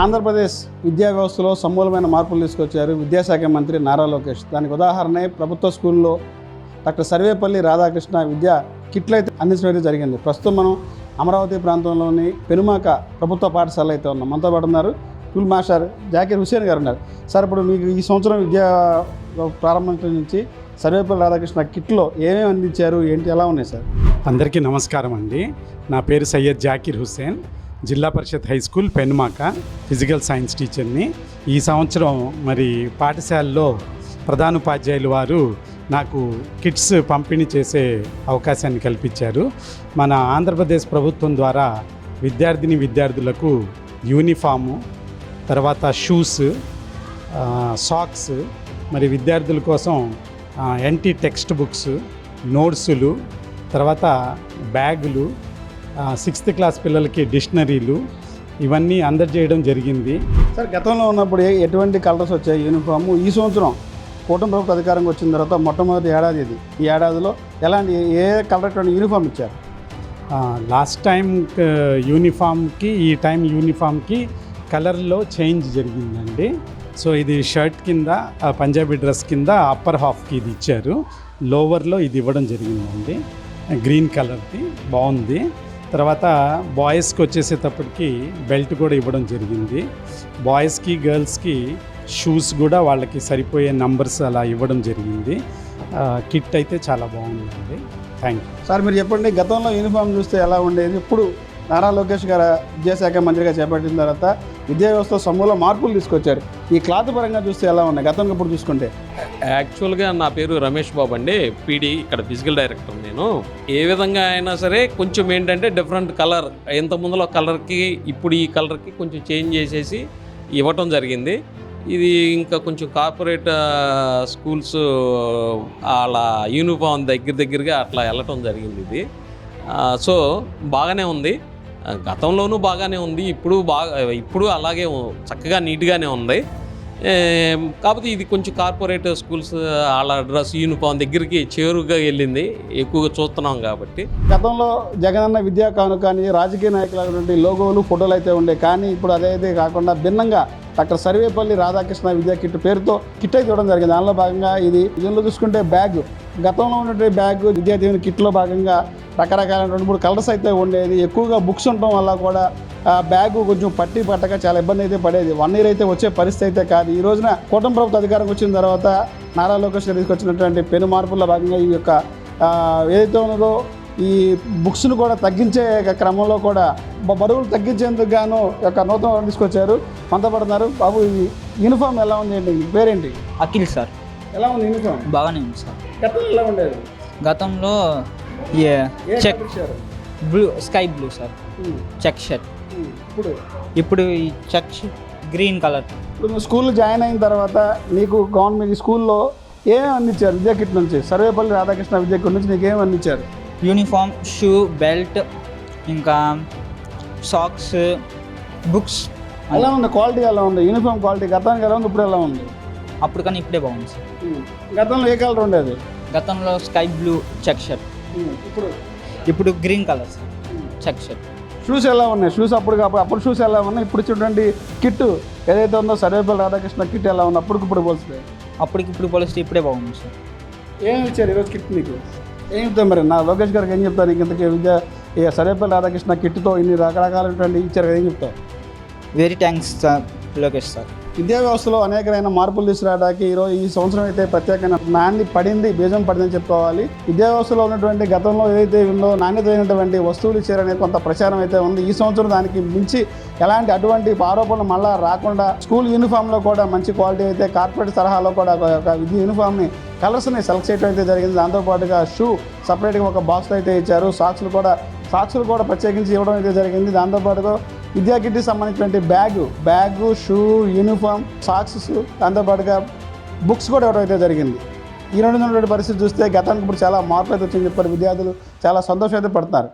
ఆంధ్రప్రదేశ్ విద్యా వ్యవస్థలో సమూలమైన మార్పులు తీసుకొచ్చారు విద్యాశాఖ మంత్రి నారా లోకేష్. దానికి ఉదాహరణే ప్రభుత్వ స్కూల్లో డాక్టర్ సర్వేపల్లి రాధాకృష్ణ విద్యా కిట్లు అయితే అందించడం అయితే జరిగింది. ప్రస్తుతం మనం అమరావతి ప్రాంతంలోని పెనుమాక ప్రభుత్వ పాఠశాల అయితే ఉన్నాం. మనతో పాటు ఉన్నారు స్కూల్ మాస్టర్ జాకీర్ హుసేన్ గారు ఉన్నారు. సార్, ఇప్పుడు మీకు ఈ సంవత్సరం విద్యా ప్రారంభం నుంచి సర్వేపల్లి రాధాకృష్ణ కిట్లో ఏమేమి అందించారు, ఏంటి, ఎలా ఉన్నాయి సార్? అందరికీ నమస్కారం అండి. నా పేరు Syed Zakir Hussain, Zilla Parishad high school Penumaka physical science టీచర్ని. ఈ సంవత్సరం మరి పాఠశాలలో ప్రధానోపాధ్యాయులు వారు నాకు కిట్స్ పంపిణీ చేసే అవకాశాన్ని కల్పించారు. మన ఆంధ్రప్రదేశ్ ప్రభుత్వం ద్వారా విద్యార్థులకు యూనిఫాము, తర్వాత షూస్, సాక్స్, మరి విద్యార్థుల కోసం ఎన్టీ టెక్స్ట్ బుక్స్, నోట్సులు, తర్వాత బ్యాగులు, 6th క్లాస్ పిల్లలకి డిక్షనరీలు, ఇవన్నీ అందజేయడం జరిగింది. సార్, గతంలో ఉన్నప్పుడు ఎటువంటి కలర్స్ వచ్చాయి యూనిఫాము? ఈ సంవత్సరం కూటమి ప్రభుత్వ అధికారంగా వచ్చిన తర్వాత మొట్టమొదటి ఏడాది ఇది. ఈ ఏడాదిలో ఎలాంటి ఏ కలర్ యూనిఫామ్ ఇచ్చారు? లాస్ట్ టైం యూనిఫామ్కి ఈ టైం యూనిఫామ్కి కలర్లో చేంజ్ జరిగిందండి. సో ఇది షర్ట్ కింద, పంజాబీ డ్రెస్ కింద అప్పర్ హాఫ్కి ఇది ఇచ్చారు, లోవర్లో ఇది ఇవ్వడం జరిగిందండి. గ్రీన్ కలర్ది బాగుంది. తర్వాత బాయ్స్కి వచ్చేసేటప్పటికి బెల్ట్ కూడా ఇవ్వడం జరిగింది. బాయ్స్కి గర్ల్స్కి షూస్ కూడా వాళ్ళకి సరిపోయే నంబర్స్ అలా ఇవ్వడం జరిగింది. కిట్ అయితే చాలా బాగుందండి. Thank you. సార్, మీరు చెప్పండి, గతంలో యూనిఫామ్ చూస్తే ఎలా ఉండేది? ఇప్పుడు నారా లోకేష్ గారు విద్యాశాఖ మంత్రిగా చేపట్టిన తర్వాత విద్యా వ్యవస్థ సమూల మార్పులు తీసుకొచ్చారు. ఈ క్లాత్ పరంగా చూస్తే ఎలా ఉన్నాయి గతంలో ఇప్పుడు చూసుకుంటే? యాక్చువల్గా నా పేరు రమేష్ బాబు అండి, పీడీ, ఇక్కడ ఫిజికల్ డైరెక్టర్ నేను. ఏ విధంగా అయినా సరే కొంచెం ఏంటంటే డిఫరెంట్ కలర్, ఇంత ముందులో కలర్కి ఇప్పుడు ఈ కలర్కి కొంచెం చేంజ్ చేసేసి ఇవ్వటం జరిగింది. ఇది ఇంకా కొంచెం కార్పొరేట్ స్కూల్స్ వాళ్ళ యూనిఫామ్ దగ్గరగా అట్లా వెళ్ళటం జరిగింది. ఇది సో బాగానే ఉంది. గతంలోనూ బాగానే ఉంది, ఇప్పుడు అలాగే చక్కగా నీట్గానే ఉంది. కాకపోతే ఇది కొంచెం కార్పొరేట్ స్కూల్స్ వాళ్ళ డ్రెస్ యూనిఫామ్ దగ్గరికి చేరుగా వెళ్ళింది, ఎక్కువగా చూస్తున్నాం కాబట్టి. గతంలో జగనన్న విద్యా కానుక అని రాజకీయ నాయకుల లోగోలు, ఫోటోలు అయితే ఉండే, కానీ ఇప్పుడు అదైతే కాకుండా భిన్నంగా డాక్టర్ సర్వేపల్లి రాధాకృష్ణ విద్యా కిట్ పేరుతో కిట్ అయితే ఇవ్వడం జరిగింది. దానిలో భాగంగా దీనిలో చూసుకుంటే బ్యాగ్, గతంలో ఉన్నటువంటి బ్యాగ్ విద్యార్థి కిట్లో భాగంగా రకరకాల 2-3 కలర్స్ అయితే ఉండేది. ఎక్కువగా బుక్స్ ఉండటం వల్ల కూడా బ్యాగ్ కొంచెం పట్టక చాలా ఇబ్బంది అయితే పడేది. 1 year అయితే వచ్చే పరిస్థితి అయితే కాదు. ఈ రోజున కూటమి ప్రభుత్వ అధికారం వచ్చిన తర్వాత నారా లోకేష్ గారు తీసుకొచ్చినటువంటి పెను మార్పుల్లో భాగంగా ఈ యొక్క ఏదైతే ఉన్నదో ఈ బుక్స్ను కూడా తగ్గించే క్రమంలో కూడా బరువులు తగ్గించేందుకు గాను యొక్క నూతన తీసుకొచ్చారు. మనతో పడుతున్నారు. బాబు, ఈ యూనిఫామ్ ఎలా ఉంది ఏంటి? పేరేంటి? అఖిల్ సార్. ఎలా ఉంది యూనిఫామ్? బాగానే ఉంది సార్. గతంలో ఎలా ఉండేది? గతంలో check blue, sky blue sir, check shirt. ఇప్పుడు ఈ చెక్ గ్రీన్ కలర్. ఇప్పుడు నువ్వు స్కూల్లో జాయిన్ అయిన తర్వాత నీకు గవర్నమెంట్ స్కూల్లో ఏమేమి అందించారు విద్యా కిట్ నుంచి? సర్వేపల్లి రాధాకృష్ణ విద్యా కిట్ నుంచి నీకు ఏమేమి అందించారు? యూనిఫామ్, షూ, బెల్ట్, ఇంకా సాక్స్, బుక్స్. ఎలా ఉంది క్వాలిటీ? ఎలా ఉంది యూనిఫామ్ క్వాలిటీ? గతానికి ఎలా ఉంది, ఇప్పుడు ఎలా ఉంది? అప్పుడు కానీ ఇప్పుడే బాగుంది సార్. గతంలో ఏ కలర్ ఉండేది? గతంలో స్కై బ్లూ చెక్ షర్ట్, ఇప్పుడు green colour sir check shirt. Shoes ఎలా ఉన్నాయి? షూస్ అప్పుడు షూస్ ఎలా ఉన్నాయి? ఇప్పుడు చూడండి కిట్ ఏదైతే ఉందో సర్వేపల్లి రాధాకృష్ణ కిట్ ఎలా ఉంది ఇప్పుడు పోలిస్తే? అప్పటికిప్పుడు పోలిస్తే ఇప్పుడే బాగుంది సార్. ఏమి ఇచ్చారు ఈరోజు కిట్ నీకు? ఏం చెప్తాను మరి నా లోకేష్ గారికి ఏం చెప్తాను? ఇంతకీ సర్వేపల్లి రాధాకృష్ణ కిట్తో ఇన్ని రకరకాలైనటువంటి ఇచ్చారు కదా, ఏం చెప్తావు? Very thanks sir Lokesh sir. విద్యా వ్యవస్థలో అనేకమైన మార్పులు తీసుకురావడానికి ఈ సంవత్సరం అయితే ప్రత్యేకంగా నాణ్యత పడింది, బీజం పడిందని చెప్పుకోవాలి. విద్యా వ్యవస్థలో ఉన్నటువంటి గతంలో ఏదైతే ఉందో నాణ్యతమైనటువంటి వస్తువులు ఇచ్చారనే కొంత ప్రచారం అయితే ఉంది. ఈ సంవత్సరం దానికి మించి ఎలాంటి అటువంటి ఆరోపణలు మళ్ళా రాకుండా స్కూల్ యూనిఫామ్లో కూడా మంచి క్వాలిటీ అయితే కార్పొరేట్ తరహాలో కూడా ఒక విద్య యూనిఫామ్ని కలర్స్ని సెలెక్ట్ చేయడం అయితే జరిగింది. దాంతోపాటుగా షూ సపరేట్గా ఒక బాక్స్ అయితే ఇచ్చారు. సాక్స్లు కూడా ప్రత్యేకించి ఇవ్వడం అయితే జరిగింది. దాంతోపాటుగా విద్యా కిట్కి సంబంధించినటువంటి బ్యాగు, షూ, యూనిఫామ్, సాక్స్, దాంతోపాటుగా బుక్స్ కూడా ఇవ్వడం అయితే జరిగింది. ఈ రెండు పరిస్థితి చూస్తే గతానికి ఇప్పుడు చాలా మార్పు అయితే వచ్చిందని చెప్పారు. విద్యార్థులు చాలా సంతోషం అయితే పడుతున్నారు.